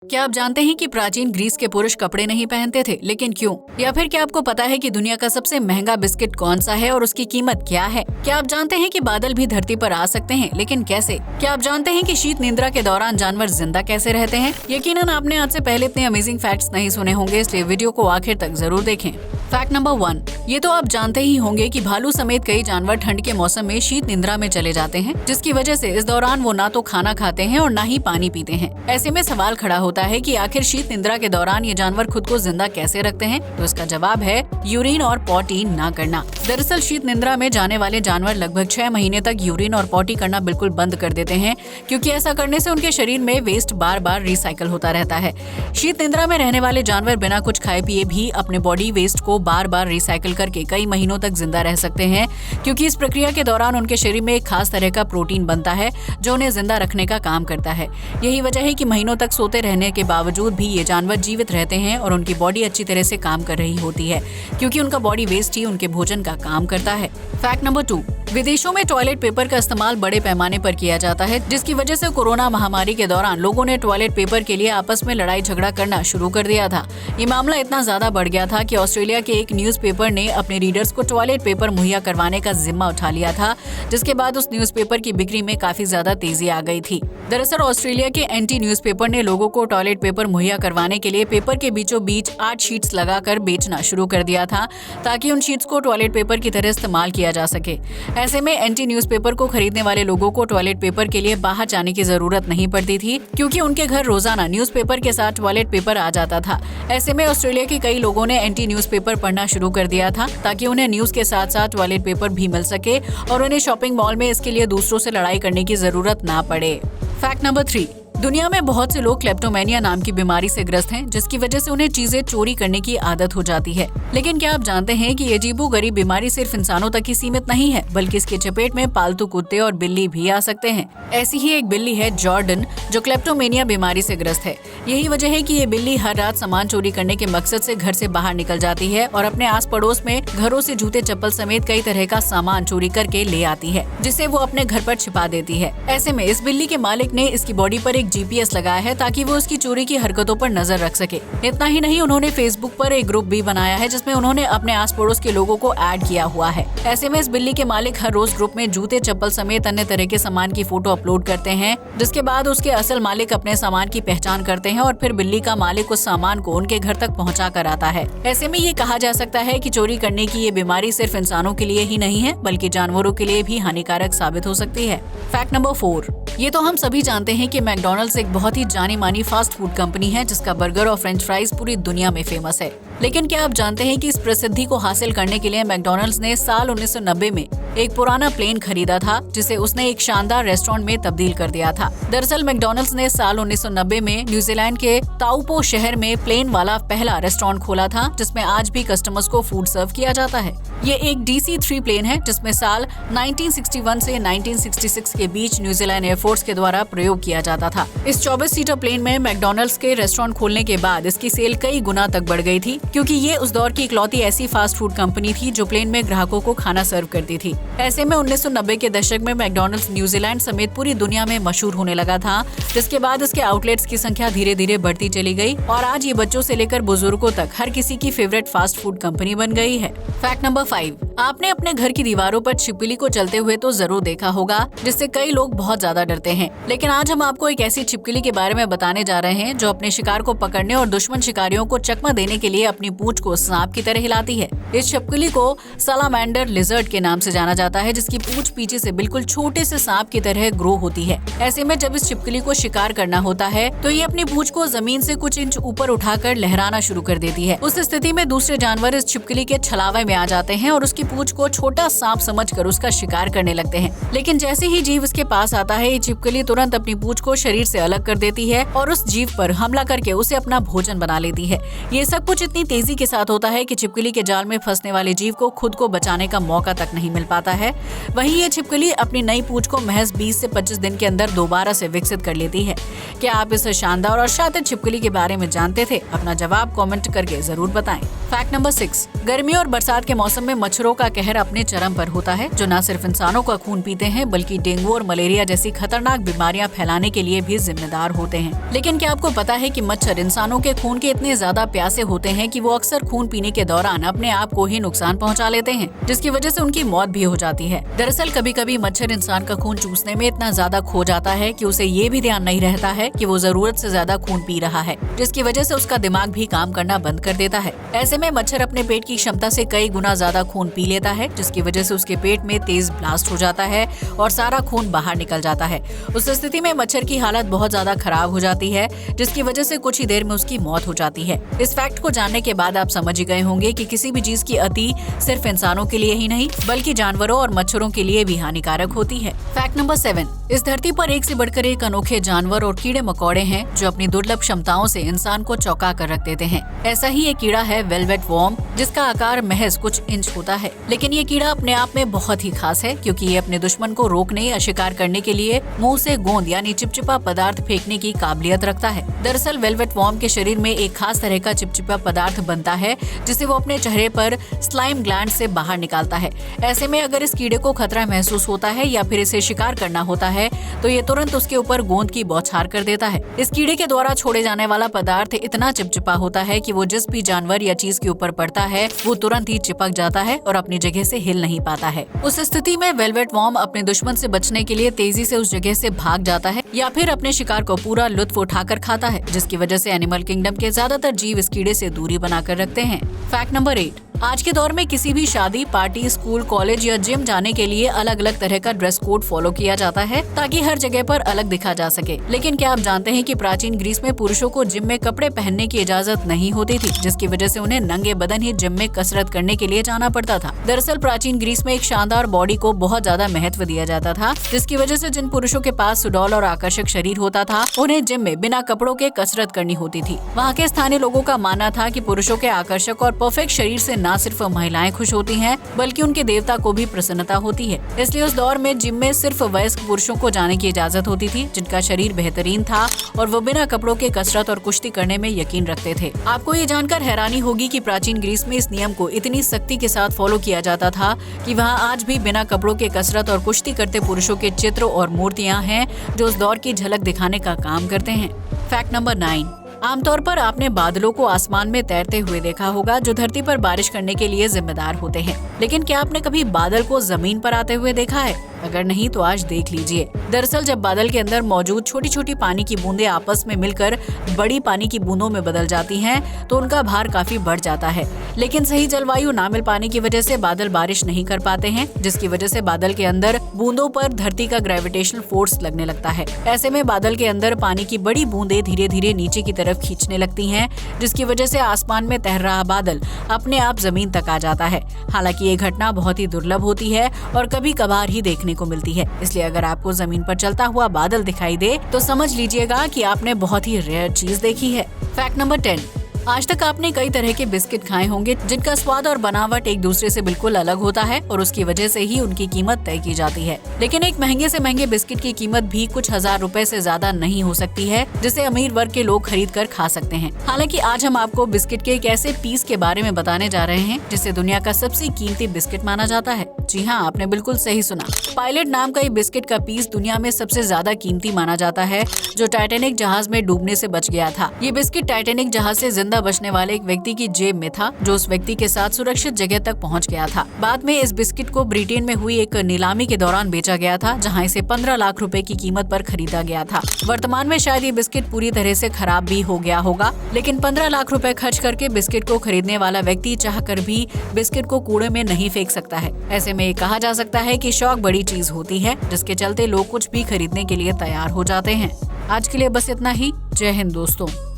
क्या आप जानते हैं कि प्राचीन ग्रीस के पुरुष कपड़े नहीं पहनते थे, लेकिन क्यों? या फिर क्या आपको पता है कि दुनिया का सबसे महंगा बिस्किट कौन सा है और उसकी कीमत क्या है? क्या आप जानते हैं कि बादल भी धरती पर आ सकते हैं, लेकिन कैसे? क्या आप जानते हैं कि शीत निद्रा के दौरान जानवर जिंदा कैसे रहते हैं? यकीनन आपने आज से पहले इतने अमेजिंग फैक्ट्स नहीं सुने होंगे, इसलिए वीडियो को आखिर तक जरूर देखें। फैक्ट नंबर 1, ये तो आप जानते ही होंगे कि भालू समेत कई जानवर ठंड के मौसम में शीत निद्रा में चले जाते हैं, जिसकी वजह से इस दौरान वो ना तो खाना खाते हैं और ना ही पानी पीते हैं। ऐसे में सवाल खड़ा होता है कि आखिर शीत निद्रा के दौरान ये जानवर खुद को जिंदा कैसे रखते हैं? तो इसका जवाब है यूरिन और पॉटी ना करना। दरअसल शीत निद्रा में जाने वाले जानवर लगभग 6 महीने तक यूरिन और पॉटी करना बिल्कुल बंद कर देते हैं, क्योंकि ऐसा करने से उनके शरीर में वेस्ट बार बार रिसाइकल होता रहता है। शीत निद्रा में रहने वाले जानवर बिना कुछ खाए पिए भी अपने बॉडी वेस्ट को बार बार रिसाइकल करके कई महीनों तक जिंदा रह सकते हैं, क्योंकि इस प्रक्रिया के दौरान उनके शरीर में एक खास तरह का प्रोटीन बनता है जो उन्हें जिंदा रखने का काम करता है। यही वजह है कि महीनों तक सोते रहने के बावजूद भी ये जानवर जीवित रहते हैं और उनकी बॉडी अच्छी तरह से काम कर रही होती है, क्योंकि उनका बॉडी वेस्ट ही उनके भोजन का काम करता है। फैक्ट नंबर 2, विदेशों में टॉयलेट पेपर का इस्तेमाल बड़े पैमाने पर किया जाता है, जिसकी वजह से कोरोना महामारी के दौरान लोगों ने टॉयलेट पेपर के लिए आपस में लड़ाई झगड़ा करना शुरू कर दिया था। ये मामला इतना ज्यादा बढ़ गया था कि ऑस्ट्रेलिया के एक न्यूज़पेपर ने अपने रीडर्स को टॉयलेट पेपर मुहैया करवाने का जिम्मा उठा लिया था, जिसके बाद उस न्यूज़पेपर की बिक्री में काफी ज्यादा तेजी आ गई थी। दरअसल ऑस्ट्रेलिया के एंटी न्यूज़पेपर ने लोगों को टॉयलेट पेपर मुहैया करवाने के लिए पेपर के बीचों बीच 8 शीट्स लगाकर बेचना शुरू कर दिया था, ताकि उन शीट्स को टॉयलेट पेपर की तरह इस्तेमाल किया जा सके। ऐसे में एंटी न्यूज़पेपर को खरीदने वाले लोगों को टॉयलेट पेपर के लिए बाहर जाने की जरूरत नहीं पड़ती थी, क्योंकि उनके घर रोजाना न्यूज़पेपर के साथ टॉयलेट पेपर आ जाता था। ऐसे में ऑस्ट्रेलिया के कई लोगों ने एंटी न्यूज़पेपर पढ़ना शुरू कर दिया था, ताकि उन्हें न्यूज के साथ साथ टॉयलेट पेपर भी मिल सके और उन्हें शॉपिंग मॉल में इसके लिए दूसरों से लड़ाई करने की जरूरत ना पड़े। फैक्ट नंबर 3, दुनिया में बहुत से लोग क्लेप्टोमेनिया नाम की बीमारी से ग्रस्त हैं, जिसकी वजह से उन्हें चीजें चोरी करने की आदत हो जाती है। लेकिन क्या आप जानते हैं कि ये अजीबोगरीब बीमारी सिर्फ इंसानों तक ही सीमित नहीं है, बल्कि इसके चपेट में पालतू कुत्ते और बिल्ली भी आ सकते हैं। ऐसी ही एक बिल्ली है जॉर्डन, जो क्लेप्टोमेनिया बीमारी से ग्रस्त है। यही वजह है कि ये बिल्ली हर रात सामान चोरी करने के मकसद से घर से बाहर निकल जाती है और अपने आस पड़ोस में घरों से जूते चप्पल समेत कई तरह का सामान चोरी करके ले आती है, जिसे वो अपने घर पर छिपा देती है। ऐसे में इस बिल्ली के मालिक ने इसकी बॉडी पर एक GPS लगाया है, ताकि वो उसकी चोरी की हरकतों पर नजर रख सके। इतना ही नहीं, उन्होंने फेसबुक पर एक ग्रुप भी बनाया है, जिसमें उन्होंने अपने आस पड़ोस के लोगों को ऐड किया हुआ है। ऐसे में इस बिल्ली के मालिक हर रोज ग्रुप में जूते चप्पल समेत अन्य तरह के सामान की फोटो अपलोड करते हैं, जिसके बाद उसके असल मालिक अपने सामान की पहचान करते हैं और फिर बिल्ली का मालिक उस सामान को उनके घर तक पहुंचा कर आता है। ऐसे में ये कहा जा सकता है कि चोरी करने की ये बीमारी सिर्फ इंसानों के लिए ही नहीं है, बल्कि जानवरों के लिए भी हानिकारक साबित हो सकती है। फैक्ट नंबर 4, ये तो हम सभी जानते हैं कि मैकडॉनल्ड्स एक बहुत ही जानी मानी फास्ट फूड कंपनी है, जिसका बर्गर और फ्रेंच फ्राइज पूरी दुनिया में फेमस है। लेकिन क्या आप जानते हैं कि इस प्रसिद्धि को हासिल करने के लिए मैकडॉनल्ड्स ने साल 1990 में एक पुराना प्लेन खरीदा था, जिसे उसने एक शानदार रेस्टोरेंट में तब्दील कर दिया था। दरअसल मैकडॉनल्ड्स ने साल 1990 में न्यूजीलैंड के ताउपो शहर में प्लेन वाला पहला रेस्टोरेंट खोला था, जिसमें आज भी कस्टमर्स को फूड सर्व किया जाता है। ये एक DC-3 प्लेन है, जिसमें साल 1961 से 1966 के बीच न्यूजीलैंड एयरफोर्स के द्वारा प्रयोग किया जाता था। इस 24 सीटर प्लेन में मैकडॉनल्ड्स के रेस्टोरेंट खोलने के बाद इसकी सेल कई गुना तक बढ़ गई थी, क्योंकि ये उस दौर की इकलौती ऐसी फास्ट फूड कंपनी थी जो प्लेन में ग्राहकों को खाना सर्व करती थी। ऐसे में 1990 के दशक में मैकडॉनल्ड्स न्यूजीलैंड समेत पूरी दुनिया में मशहूर होने लगा था, जिसके बाद इसके आउटलेट्स की संख्या धीरे धीरे बढ़ती चली गई और आज ये बच्चों से लेकर बुजुर्गों तक हर किसी की फेवरेट फास्ट फूड कंपनी बन गई है। फैक्ट नंबर 5, आपने अपने घर की दीवारों पर छिपकली को चलते हुए तो जरूर देखा होगा, जिससे कई लोग बहुत ज्यादा डरते हैं। लेकिन आज हम आपको एक ऐसी छिपकली के बारे में बताने जा रहे हैं, जो अपने शिकार को पकड़ने और दुश्मन शिकारियों को चकमा देने के लिए अपनी पूंछ को सांप की तरह हिलाती है। इस छिपकली को सलामेंडर लिजर्ड के नाम से जाना जाता है, जिसकी पूंछ पीछे से बिल्कुल छोटे से सांप की तरह ग्रो होती है। ऐसे में जब इस छिपकली को शिकार करना होता है, तो ये अपनी पूंछ को जमीन से कुछ इंच ऊपर उठाकर लहराना शुरू कर देती है। उस स्थिति में दूसरे जानवर इस छिपकली के छलावे में आ जाते हैं और उसकी पूंछ को छोटा सांप समझकर उसका शिकार करने लगते हैं। लेकिन जैसे ही जीव इसके पास आता है, ये छिपकली तुरंत अपनी पूंछ को शरीर से अलग कर देती है और उस जीव पर हमला करके उसे अपना भोजन बना लेती है। ये सब कुछ इतनी तेजी के साथ होता है कि छिपकली के जाल में फंसने वाले जीव को खुद को बचाने का मौका तक नहीं मिल पाता है। वहीं ये छिपकली अपनी नई पूंछ को महज 20 से 25 दिन के अंदर दोबारा से विकसित कर लेती है। क्या आप इस शानदार और शातिर छिपकली के बारे में जानते थे? अपना जवाब कमेंट करके जरूर बताएं। फैक्ट नंबर 6, गर्मी और बरसात के मौसम में में मच्छरों का कहर अपने चरम पर होता है, जो न सिर्फ इंसानों का खून पीते हैं बल्कि डेंगू और मलेरिया जैसी खतरनाक बीमारियां फैलाने के लिए भी जिम्मेदार होते हैं। लेकिन क्या आपको पता है कि मच्छर इंसानों के खून के इतने ज्यादा प्यासे होते हैं कि वो अक्सर खून पीने के दौरान अपने आप को ही नुकसान पहुंचा लेते हैं, जिसकी वजह से उनकी मौत भी हो जाती है। दरअसल कभी कभी मच्छर इंसान का खून चूसने में इतना ज्यादा खो जाता है कि उसे ये भी ध्यान नहीं रहता है कि वो जरूरत से ज्यादा खून पी रहा है, जिसकी वजह से उसका दिमाग भी काम करना बंद कर देता है। ऐसे में मच्छर अपने पेट की क्षमता से कई गुना ज्यादा खून पी लेता है, जिसकी वजह से उसके पेट में तेज ब्लास्ट हो जाता है और सारा खून बाहर निकल जाता है। उस स्थिति में मच्छर की हालत बहुत ज्यादा खराब हो जाती है, जिसकी वजह से कुछ ही देर में उसकी मौत हो जाती है। इस फैक्ट को जानने के बाद आप समझ ही गए होंगे कि किसी भी चीज की अति सिर्फ इंसानों के लिए ही नहीं बल्कि जानवरों और मच्छरों के लिए भी हानिकारक होती है। फैक्ट नंबर 7, इस धरती पर एक से बढ़कर एक अनोखे जानवर और कीड़े मकोड़े हैं जो अपनी दुर्लभ क्षमताओं से इंसान को चौंका कर रख देते हैं। ऐसा ही एक कीड़ा है वेलवेट वॉर्म, जिसका आकार महज कुछ इंच होता है, लेकिन ये कीड़ा अपने आप में बहुत ही खास है क्योंकि ये अपने दुश्मन को रोकने या शिकार करने के लिए मुंह से गोंद यानी चिपचिपा पदार्थ फेंकने की काबिलियत रखता है। दरअसल वेलवेट वॉर्म के शरीर में एक खास तरह का चिपचिपा पदार्थ बनता है जिसे वो अपने चेहरे पर स्लाइम ग्लैंड से बाहर निकालता है। ऐसे में अगर इस कीड़े को खतरा महसूस होता है या फिर इसे शिकार करना होता है तो ये तुरंत उसके ऊपर गोंद की बौछार कर देता है। इस कीड़े के द्वारा छोड़े जाने वाला पदार्थ इतना चिपचिपा होता है कि वो जिस भी जानवर या चीज के ऊपर पड़ता है वो तुरंत ही चिपक जाता है और अपनी जगह से हिल नहीं पाता है। उस स्थिति में वेलवेट वॉर्म अपने दुश्मन से बचने के लिए तेजी से उस जगह से भाग जाता है या फिर अपने शिकार को पूरा लुत्फ उठाकर खाता है, जिसकी वजह से एनिमल किंगडम के ज्यादातर जीव इस कीड़े से दूरी बनाकर रखते हैं। फैक्ट नंबर 8, आज के दौर में किसी भी शादी, पार्टी, स्कूल, कॉलेज या जिम जाने के लिए अलग अलग तरह का ड्रेस कोड फॉलो किया जाता है ताकि हर जगह पर अलग दिखा जा सके। लेकिन क्या आप जानते हैं कि प्राचीन ग्रीस में पुरुषों को जिम में कपड़े पहनने की इजाजत नहीं होती थी, जिसकी वजह से उन्हें नंगे बदन ही जिम में कसरत करने के लिए जाना पड़ता था। दरअसल प्राचीन ग्रीस में एक शानदार बॉडी को बहुत ज्यादा महत्व दिया जाता था, जिसकी वजह से जिन पुरुषों के पास सुडौल और आकर्षक शरीर होता था उन्हें जिम में बिना कपड़ों के कसरत करनी होती थी। वहाँ के स्थानीय लोगों का मानना था कि पुरुषों के आकर्षक और परफेक्ट शरीर से न सिर्फ महिलाएं खुश होती हैं बल्कि उनके देवता को भी प्रसन्नता होती है। इसलिए उस दौर में जिम में सिर्फ वयस्क पुरुषों को जाने की इजाजत होती थी जिनका शरीर बेहतरीन था और वो बिना कपड़ों के कसरत और कुश्ती करने में यकीन रखते थे। आपको ये जानकर हैरानी होगी कि प्राचीन ग्रीस में इस नियम को इतनी सख्ती के साथ फॉलो किया जाता था कि वहाँ आज भी बिना कपड़ों के कसरत और कुश्ती करते पुरुषों के चित्र और मूर्तियाँ हैं जो उस दौर की झलक दिखाने का काम करते हैं। फैक्ट नंबर 9, आमतौर पर आपने बादलों को आसमान में तैरते हुए देखा होगा जो धरती पर बारिश करने के लिए जिम्मेदार होते हैं, लेकिन क्या आपने कभी बादल को जमीन पर आते हुए देखा है? अगर नहीं तो आज देख लीजिए। दरअसल जब बादल के अंदर मौजूद छोटी छोटी पानी की बूंदें आपस में मिलकर बड़ी पानी की बूंदों में बदल जाती हैं, तो उनका भार काफी बढ़ जाता है। लेकिन सही जलवायु ना मिल पाने की वजह से बादल बारिश नहीं कर पाते हैं, जिसकी वजह से बादल के अंदर बूंदों पर धरती का ग्रेविटेशनल फोर्स लगने लगता है। ऐसे में बादल के अंदर पानी की बड़ी बूंदें धीरे धीरे नीचे की तरफ खींचने लगती हैं, जिसकी वजह से आसमान में तैर रहा बादल अपने आप जमीन तक आ जाता है। हालांकि ये घटना बहुत ही दुर्लभ होती है और कभी कभार ही देखने को मिलती है, इसलिए अगर आपको जमीन पर चलता हुआ बादल दिखाई दे तो समझ लीजिएगा कि आपने बहुत ही रेयर चीज देखी है। फैक्ट नंबर 10, आज तक आपने कई तरह के बिस्किट खाए होंगे जिनका स्वाद और बनावट एक दूसरे से बिल्कुल अलग होता है और उसकी वजह से ही उनकी कीमत तय की जाती है। लेकिन एक महंगे से महंगे बिस्किट की कीमत भी कुछ हजार रुपए से ज्यादा नहीं हो सकती है जिसे अमीर वर्ग के लोग खरीद कर खा सकते हैं। हालांकि आज हम आपको बिस्किट के एक ऐसे पीस के बारे में बताने जा रहे हैं जिसे दुनिया का सबसे कीमती बिस्किट माना जाता है। जी हाँ, आपने बिल्कुल सही सुना। पायलट नाम का ये बिस्किट का पीस दुनिया में सबसे ज्यादा कीमती माना जाता है, जो टाइटैनिक जहाज में डूबने से बच गया था। ये बिस्किट टाइटैनिक जहाज से जिंदा बचने वाले एक व्यक्ति की जेब में था, जो उस व्यक्ति के साथ सुरक्षित जगह तक पहुंच गया था। बाद में इस बिस्किट को ब्रिटेन में हुई एक नीलामी के दौरान बेचा गया था, जहां इसे 15 लाख रुपए की कीमत पर खरीदा गया था। वर्तमान में शायद ये बिस्किट पूरी तरह से खराब भी हो गया होगा, लेकिन 15 लाख रुपए खर्च करके बिस्किट को खरीदने वाला व्यक्ति चाहकर भी बिस्किट को कूड़े में नहीं फेंक सकता है। ऐसे में ये कहा जा सकता है कि शौक बड़ी चीज होती है, जिसके चलते लोग कुछ भी खरीदने के लिए तैयार हो जाते हैं। आज के लिए बस इतना ही। जय हिंद दोस्तों।